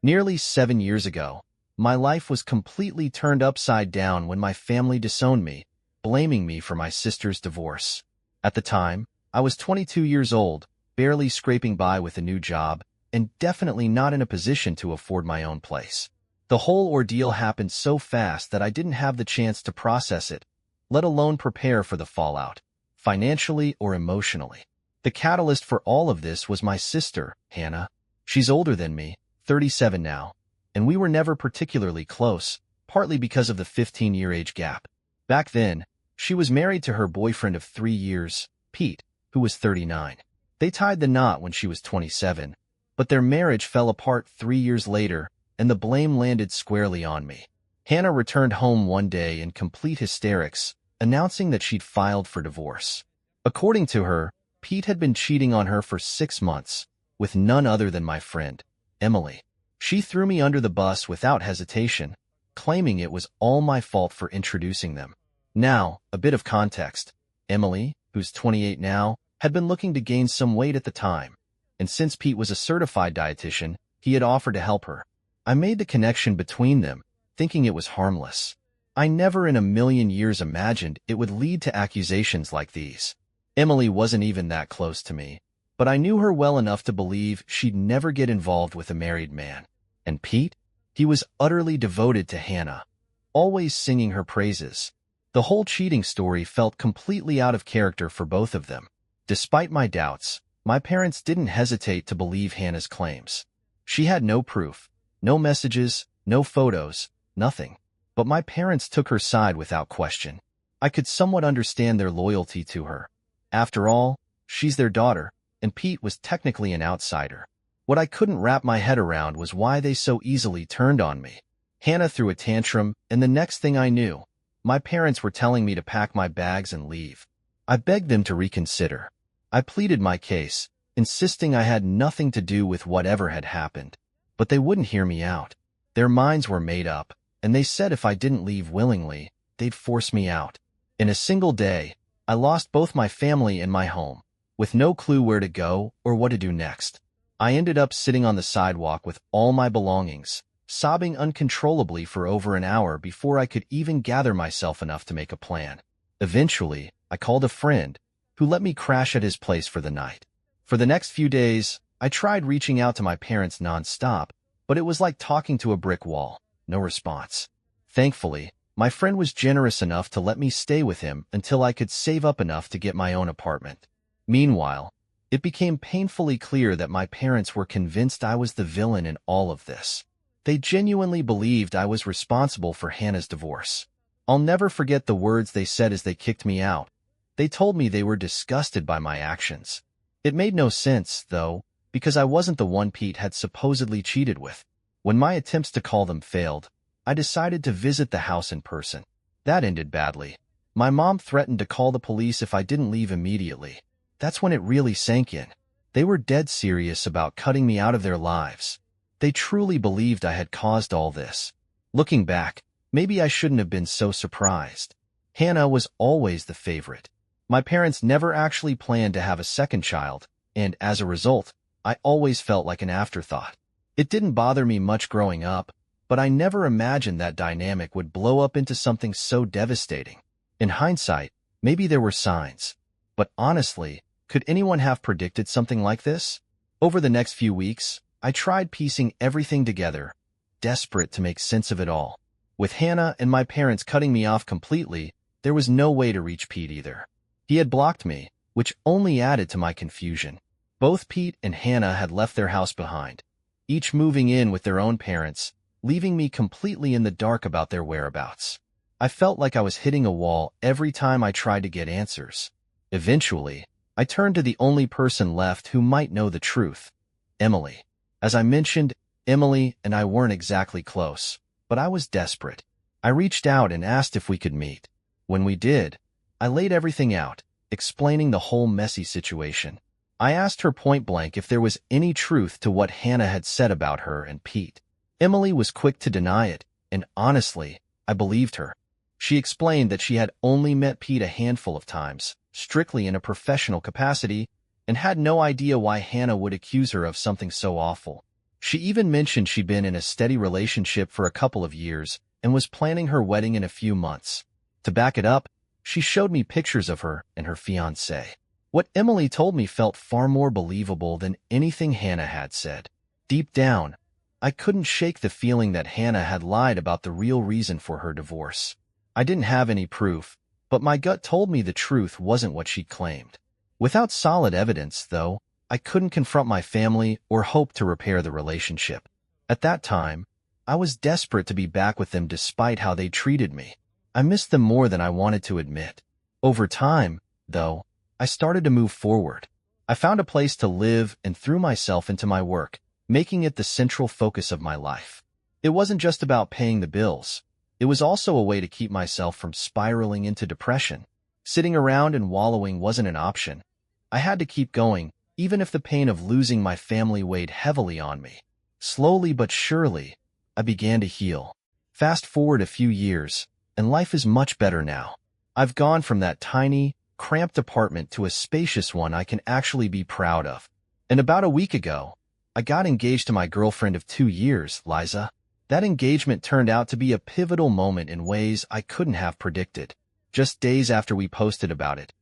Nearly 7 years ago, my life was completely turned upside down when my family disowned me, blaming me for my sister's divorce. At the time, I was 22 years old, barely scraping by with a new job, and definitely not in a position to afford my own place. The whole ordeal happened so fast that I didn't have the chance to process it, let alone prepare for the fallout, financially or emotionally. The catalyst for all of this was my sister, Hannah. She's older than me, 37 now, and we were never particularly close, partly because of the 15-year age gap. Back then, she was married to her boyfriend of 3 years, Pete, who was 39. They tied the knot when she was 27, but their marriage fell apart 3 years later, and the blame landed squarely on me. Hannah returned home one day in complete hysterics, announcing that she'd filed for divorce. According to her, Pete had been cheating on her for 6 months, with none other than my friend, Emily. She threw me under the bus without hesitation, claiming it was all my fault for introducing them. Now, a bit of context. Emily, who's 28 now, had been looking to gain some weight at the time, and since Pete was a certified dietitian, he had offered to help her. I made the connection between them, thinking it was harmless. I never in a million years imagined it would lead to accusations like these. Emily wasn't even that close to me, but I knew her well enough to believe she'd never get involved with a married man. And Pete? He was utterly devoted to Hannah, always singing her praises. The whole cheating story felt completely out of character for both of them. Despite my doubts, my parents didn't hesitate to believe Hannah's claims. She had no proof, no messages, no photos, nothing. But my parents took her side without question. I could somewhat understand their loyalty to her. After all, she's their daughter, and Pete was technically an outsider. What I couldn't wrap my head around was why they so easily turned on me. Hannah threw a tantrum, and the next thing I knew, my parents were telling me to pack my bags and leave. I begged them to reconsider. I pleaded my case, insisting I had nothing to do with whatever had happened. But they wouldn't hear me out. Their minds were made up, and they said if I didn't leave willingly, they'd force me out. In a single day, I lost both my family and my home, with no clue where to go or what to do next. I ended up sitting on the sidewalk with all my belongings, sobbing uncontrollably for over an hour before I could even gather myself enough to make a plan. Eventually, I called a friend, who let me crash at his place for the night. For the next few days, I tried reaching out to my parents nonstop, but it was like talking to a brick wall. No response. Thankfully, my friend was generous enough to let me stay with him until I could save up enough to get my own apartment. Meanwhile, it became painfully clear that my parents were convinced I was the villain in all of this. They genuinely believed I was responsible for Hannah's divorce. I'll never forget the words they said as they kicked me out. They told me they were disgusted by my actions. It made no sense, though, because I wasn't the one Pete had supposedly cheated with. When my attempts to call them failed, I decided to visit the house in person. That ended badly. My mom threatened to call the police if I didn't leave immediately. That's when it really sank in. They were dead serious about cutting me out of their lives. They truly believed I had caused all this. Looking back, maybe I shouldn't have been so surprised. Hannah was always the favorite. My parents never actually planned to have a second child, and as a result, I always felt like an afterthought. It didn't bother me much growing up, but I never imagined that dynamic would blow up into something so devastating. In hindsight, maybe there were signs. But honestly, could anyone have predicted something like this? Over the next few weeks, I tried piecing everything together, desperate to make sense of it all. With Hannah and my parents cutting me off completely, there was no way to reach Pete either. He had blocked me, which only added to my confusion. Both Pete and Hannah had left their house behind, each moving in with their own parents, leaving me completely in the dark about their whereabouts. I felt like I was hitting a wall every time I tried to get answers. Eventually, I turned to the only person left who might know the truth, Emily. As I mentioned, Emily and I weren't exactly close, but I was desperate. I reached out and asked if we could meet. When we did, I laid everything out, explaining the whole messy situation. I asked her point blank if there was any truth to what Hannah had said about her and Pete. Emily was quick to deny it, and honestly, I believed her. She explained that she had only met Pete a handful of times, strictly in a professional capacity, and had no idea why Hannah would accuse her of something so awful. She even mentioned she'd been in a steady relationship for a couple of years and was planning her wedding in a few months. To back it up, she showed me pictures of her and her fiancé. What Emily told me felt far more believable than anything Hannah had said. Deep down, I couldn't shake the feeling that Hannah had lied about the real reason for her divorce. I didn't have any proof, but my gut told me the truth wasn't what she claimed. Without solid evidence, though, I couldn't confront my family or hope to repair the relationship. At that time, I was desperate to be back with them despite how they treated me. I missed them more than I wanted to admit. Over time, though, I started to move forward. I found a place to live and threw myself into my work, making it the central focus of my life. It wasn't just about paying the bills. It was also a way to keep myself from spiraling into depression. Sitting around and wallowing wasn't an option. I had to keep going, even if the pain of losing my family weighed heavily on me. Slowly but surely, I began to heal. Fast forward a few years, and life is much better now. I've gone from that tiny, cramped apartment to a spacious one I can actually be proud of. And about a week ago, I got engaged to my girlfriend of 2 years, Liza. That engagement turned out to be a pivotal moment in ways I couldn't have predicted. Just days after we posted about it,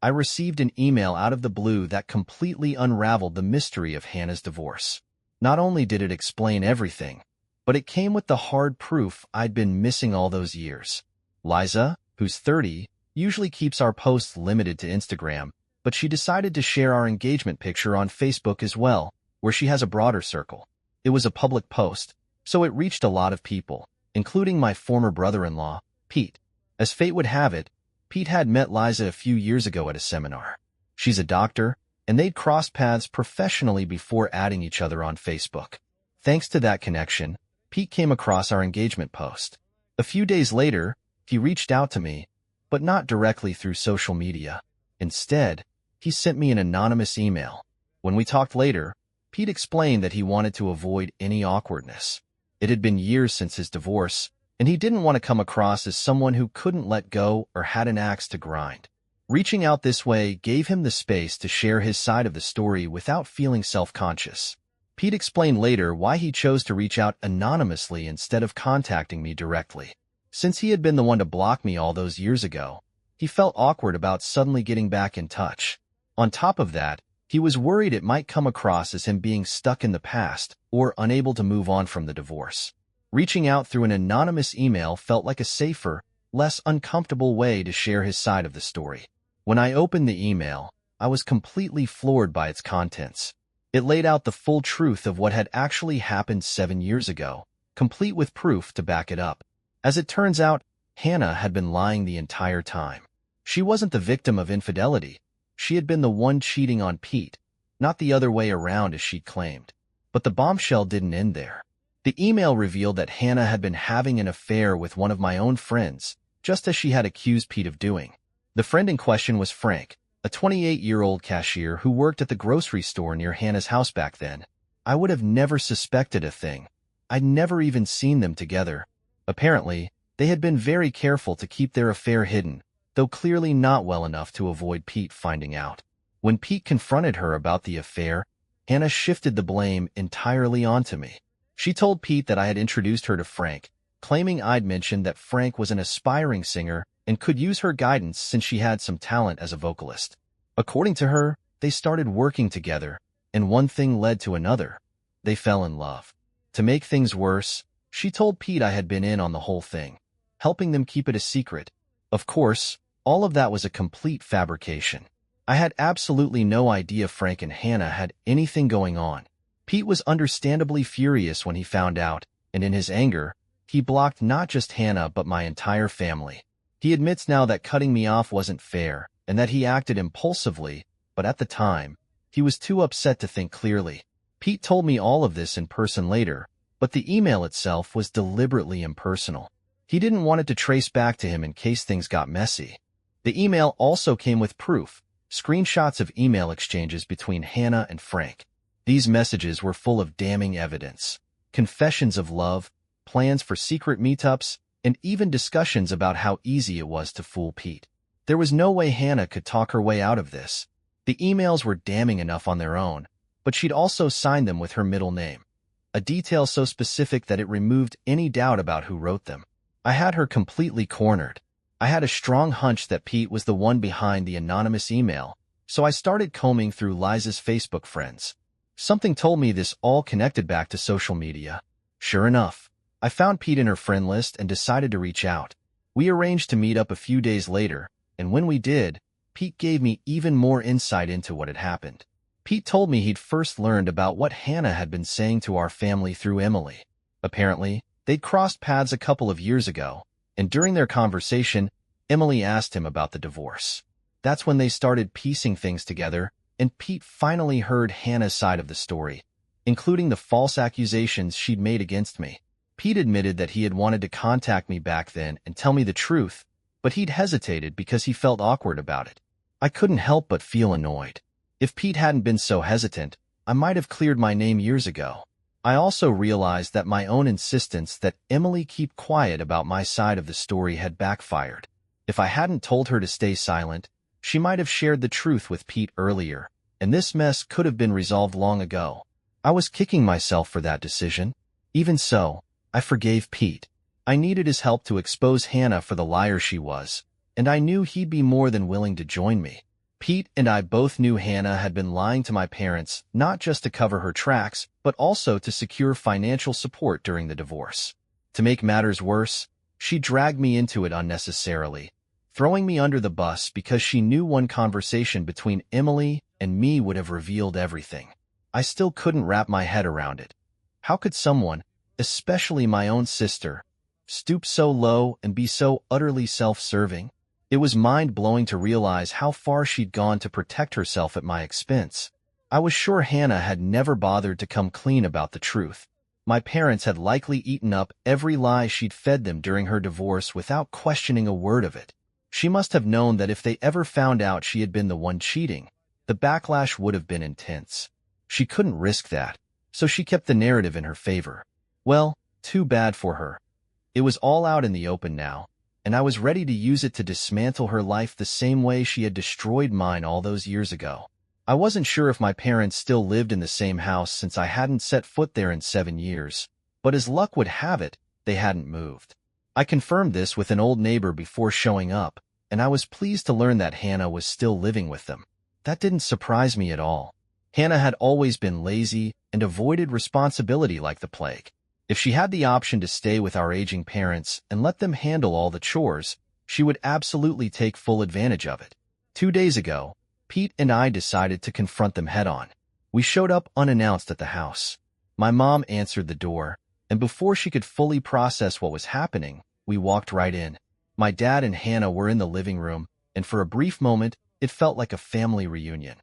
I received an email out of the blue that completely unraveled the mystery of Hannah's divorce. Not only did it explain everything, but it came with the hard proof I'd been missing all those years. Liza, who's 30, usually keeps our posts limited to Instagram, but she decided to share our engagement picture on Facebook as well, where she has a broader circle. It was a public post, so it reached a lot of people, including my former brother-in-law, Pete. As fate would have it, Pete had met Liza a few years ago at a seminar. She's a doctor, and they'd crossed paths professionally before adding each other on Facebook. Thanks to that connection, Pete came across our engagement post. A few days later, he reached out to me, but not directly through social media. Instead, he sent me an anonymous email. When we talked later, Pete explained that he wanted to avoid any awkwardness. It had been years since his divorce, and he didn't want to come across as someone who couldn't let go or had an axe to grind. Reaching out this way gave him the space to share his side of the story without feeling self-conscious. Pete explained later why he chose to reach out anonymously instead of contacting me directly. Since he had been the one to block me all those years ago, he felt awkward about suddenly getting back in touch. On top of that, he was worried it might come across as him being stuck in the past or unable to move on from the divorce. Reaching out through an anonymous email felt like a safer, less uncomfortable way to share his side of the story. When I opened the email, I was completely floored by its contents. It laid out the full truth of what had actually happened 7 years ago, complete with proof to back it up. As it turns out, Hannah had been lying the entire time. She wasn't the victim of infidelity. She had been the one cheating on Pete, not the other way around as she'd claimed. But the bombshell didn't end there. The email revealed that Hannah had been having an affair with one of my own friends, just as she had accused Pete of doing. The friend in question was Frank, a 28-year-old cashier who worked at the grocery store near Hannah's house back then. I would have never suspected a thing. I'd never even seen them together. Apparently, they had been very careful to keep their affair hidden, though clearly not well enough to avoid Pete finding out. When Pete confronted her about the affair, Hannah shifted the blame entirely onto me. She told Pete that I had introduced her to Frank, claiming I'd mentioned that Frank was an aspiring singer and could use her guidance since she had some talent as a vocalist. According to her, they started working together, and one thing led to another. They fell in love. To make things worse, she told Pete I had been in on the whole thing, helping them keep it a secret. Of course, all of that was a complete fabrication. I had absolutely no idea Frank and Hannah had anything going on. Pete was understandably furious when he found out, and in his anger, he blocked not just Hannah but my entire family. He admits now that cutting me off wasn't fair, and that he acted impulsively, but at the time, he was too upset to think clearly. Pete told me all of this in person later, but the email itself was deliberately impersonal. He didn't want it to trace back to him in case things got messy. The email also came with proof, screenshots of email exchanges between Hannah and Frank. These messages were full of damning evidence, confessions of love, plans for secret meetups, and even discussions about how easy it was to fool Pete. There was no way Hannah could talk her way out of this. The emails were damning enough on their own, but she'd also signed them with her middle name. a detail so specific that it removed any doubt about who wrote them. I had her completely cornered. I had a strong hunch that Pete was the one behind the anonymous email, so I started combing through Liza's Facebook friends. Something told me this all connected back to social media. Sure enough, I found Pete in her friend list and decided to reach out. We arranged to meet up a few days later, and when we did, Pete gave me even more insight into what had happened. Pete told me he'd first learned about what Hannah had been saying to our family through Emily. Apparently, they'd crossed paths a couple of years ago, and during their conversation, Emily asked him about the divorce. That's when they started piecing things together, and Pete finally heard Hannah's side of the story, including the false accusations she'd made against me. Pete admitted that he had wanted to contact me back then and tell me the truth, but he'd hesitated because he felt awkward about it. I couldn't help but feel annoyed. If Pete hadn't been so hesitant, I might have cleared my name years ago. I also realized that my own insistence that Emily keep quiet about my side of the story had backfired. If I hadn't told her to stay silent, she might have shared the truth with Pete earlier, and this mess could have been resolved long ago. I was kicking myself for that decision. Even so, I forgave Pete. I needed his help to expose Hannah for the liar she was, and I knew he'd be more than willing to join me. Pete and I both knew Hannah had been lying to my parents, not just to cover her tracks, but also to secure financial support during the divorce. To make matters worse, she dragged me into it unnecessarily, throwing me under the bus because she knew one conversation between Emily and me would have revealed everything. I still couldn't wrap my head around it. How could someone, especially my own sister, stoop so low and be so utterly self-serving? It was mind-blowing to realize how far she'd gone to protect herself at my expense. I was sure Hannah had never bothered to come clean about the truth. My parents had likely eaten up every lie she'd fed them during her divorce without questioning a word of it. She must have known that if they ever found out she had been the one cheating, the backlash would have been intense. She couldn't risk that, so she kept the narrative in her favor. Well, too bad for her. It was all out in the open now, and I was ready to use it to dismantle her life the same way she had destroyed mine all those years ago. I wasn't sure if my parents still lived in the same house since I hadn't set foot there in 7 years, but as luck would have it, they hadn't moved. I confirmed this with an old neighbor before showing up, and I was pleased to learn that Hannah was still living with them. That didn't surprise me at all. Hannah had always been lazy and avoided responsibility like the plague. If she had the option to stay with our aging parents and let them handle all the chores, she would absolutely take full advantage of it. 2 days ago, Pete and I decided to confront them head-on. We showed up unannounced at the house. My mom answered the door, and before she could fully process what was happening, we walked right in. My dad and Hannah were in the living room, and for a brief moment, it felt like a family reunion.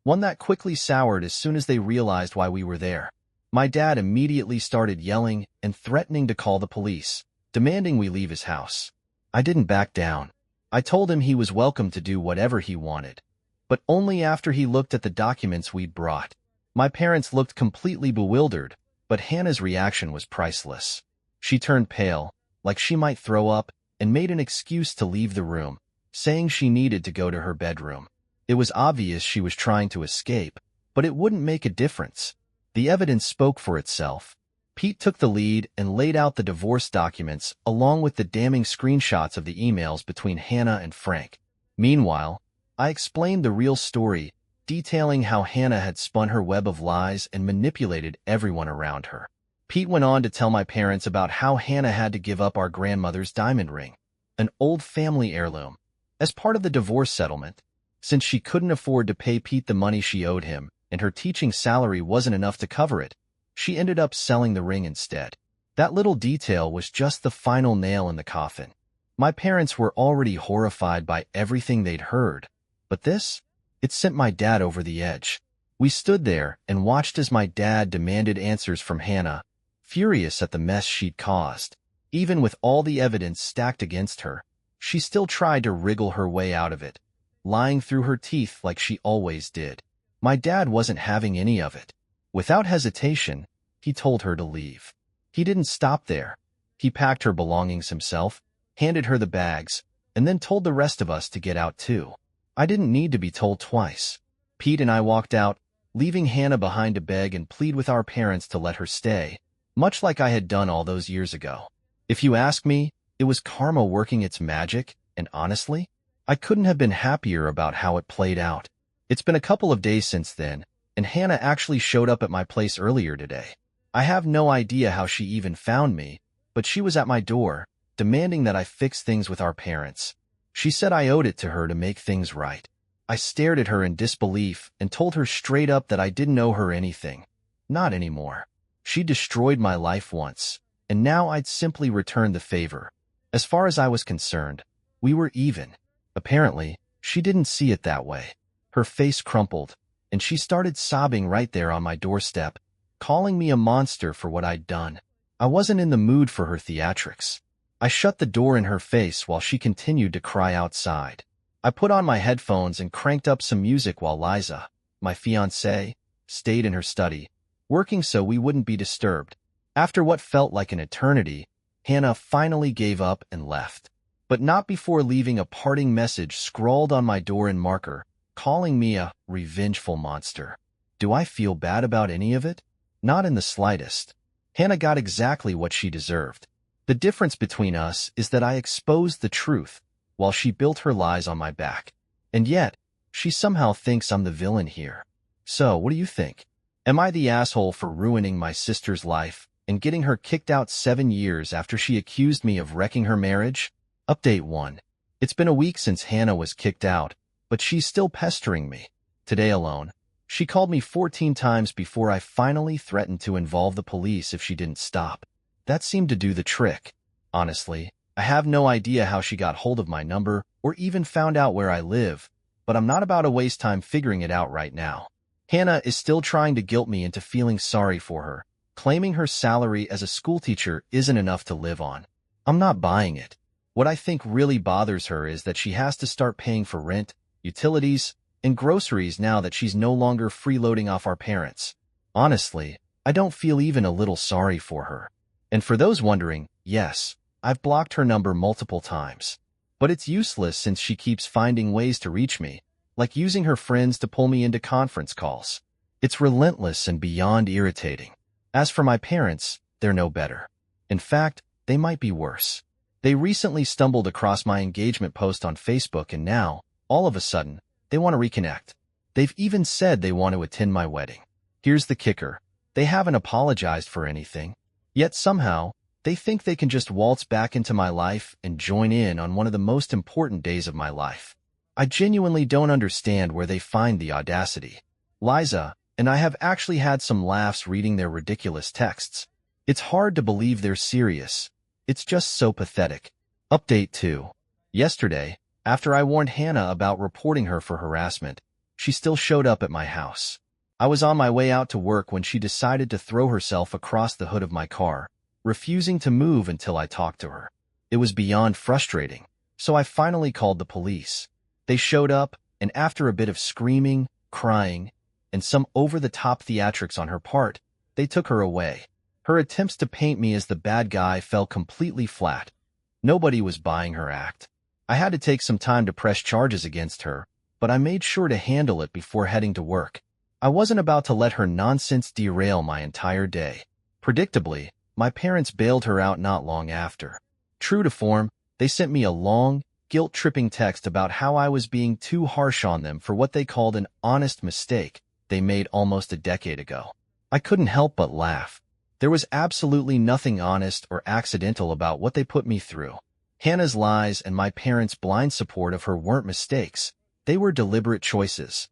One that quickly soured as soon as they realized why we were there. My dad immediately started yelling and threatening to call the police, demanding we leave his house. I didn't back down. I told him he was welcome to do whatever he wanted, but only after he looked at the documents we'd brought. My parents looked completely bewildered, but Hannah's reaction was priceless. She turned pale, like she might throw up, and made an excuse to leave the room, saying she needed to go to her bedroom. It was obvious she was trying to escape, but it wouldn't make a difference. The evidence spoke for itself. Pete took the lead and laid out the divorce documents along with the damning screenshots of the emails between Hannah and Frank. Meanwhile, I explained the real story, detailing how Hannah had spun her web of lies and manipulated everyone around her. Pete went on to tell my parents about how Hannah had to give up our grandmother's diamond ring, an old family heirloom, as part of the divorce settlement. Since she couldn't afford to pay Pete the money she owed him, and her teaching salary wasn't enough to cover it, she ended up selling the ring instead. That little detail was just the final nail in the coffin. My parents were already horrified by everything they'd heard, but this? It sent my dad over the edge. We stood there and watched as my dad demanded answers from Hannah, furious at the mess she'd caused. Even with all the evidence stacked against her, she still tried to wriggle her way out of it, lying through her teeth like she always did. My dad wasn't having any of it. Without hesitation, he told her to leave. He didn't stop there. He packed her belongings himself, handed her the bags, and then told the rest of us to get out too. I didn't need to be told twice. Pete and I walked out, leaving Hannah behind to beg and plead with our parents to let her stay, much like I had done all those years ago. If you ask me, it was karma working its magic, and honestly, I couldn't have been happier about how it played out. It's been a couple of days since then, and Hannah actually showed up at my place earlier today. I have no idea how she even found me, but she was at my door, demanding that I fix things with our parents. She said I owed it to her to make things right. I stared at her in disbelief and told her straight up that I didn't owe her anything. Not anymore. She destroyed my life once, and now I'd simply return the favor. As far as I was concerned, we were even. Apparently, she didn't see it that way. Her face crumpled, and she started sobbing right there on my doorstep, calling me a monster for what I'd done. I wasn't in the mood for her theatrics. I shut the door in her face while she continued to cry outside. I put on my headphones and cranked up some music while Liza, my fiancée, stayed in her study, working so we wouldn't be disturbed. After what felt like an eternity, Hannah finally gave up and left. But not before leaving a parting message scrawled on my door in marker, calling me a revengeful monster. Do I feel bad about any of it? Not in the slightest. Hannah got exactly what she deserved. The difference between us is that I exposed the truth, while she built her lies on my back. And yet, she somehow thinks I'm the villain here. So, what do you think? Am I the asshole for ruining my sister's life and getting her kicked out 7 years after she accused me of wrecking her marriage? Update 1. It's been a week since Hannah was kicked out, but she's still pestering me. Today alone, she called me 14 times before I finally threatened to involve the police if she didn't stop. That seemed to do the trick. Honestly, I have no idea how she got hold of my number or even found out where I live, but I'm not about to waste time figuring it out right now. Hannah is still trying to guilt me into feeling sorry for her, claiming her salary as a schoolteacher isn't enough to live on. I'm not buying it. What I think really bothers her is that she has to start paying for rent, utilities, and groceries now that she's no longer freeloading off our parents. Honestly, I don't feel even a little sorry for her. And for those wondering, yes, I've blocked her number multiple times. But it's useless since she keeps finding ways to reach me, like using her friends to pull me into conference calls. It's relentless and beyond irritating. As for my parents, they're no better. In fact, they might be worse. They recently stumbled across my engagement post on Facebook and now, all of a sudden, they want to reconnect. They've even said they want to attend my wedding. Here's the kicker. They haven't apologized for anything. Yet somehow, they think they can just waltz back into my life and join in on one of the most important days of my life. I genuinely don't understand where they find the audacity. Liza and I have actually had some laughs reading their ridiculous texts. It's hard to believe they're serious. It's just so pathetic. Update 2. Yesterday, after I warned Hannah about reporting her for harassment, she still showed up at my house. I was on my way out to work when she decided to throw herself across the hood of my car, refusing to move until I talked to her. It was beyond frustrating, so I finally called the police. They showed up, and after a bit of screaming, crying, and some over-the-top theatrics on her part, they took her away. Her attempts to paint me as the bad guy fell completely flat. Nobody was buying her act. I had to take some time to press charges against her, but I made sure to handle it before heading to work. I wasn't about to let her nonsense derail my entire day. Predictably, my parents bailed her out not long after. True to form, they sent me a long, guilt-tripping text about how I was being too harsh on them for what they called an honest mistake they made almost a decade ago. I couldn't help but laugh. There was absolutely nothing honest or accidental about what they put me through. Hannah's lies and my parents' blind support of her weren't mistakes. They were deliberate choices.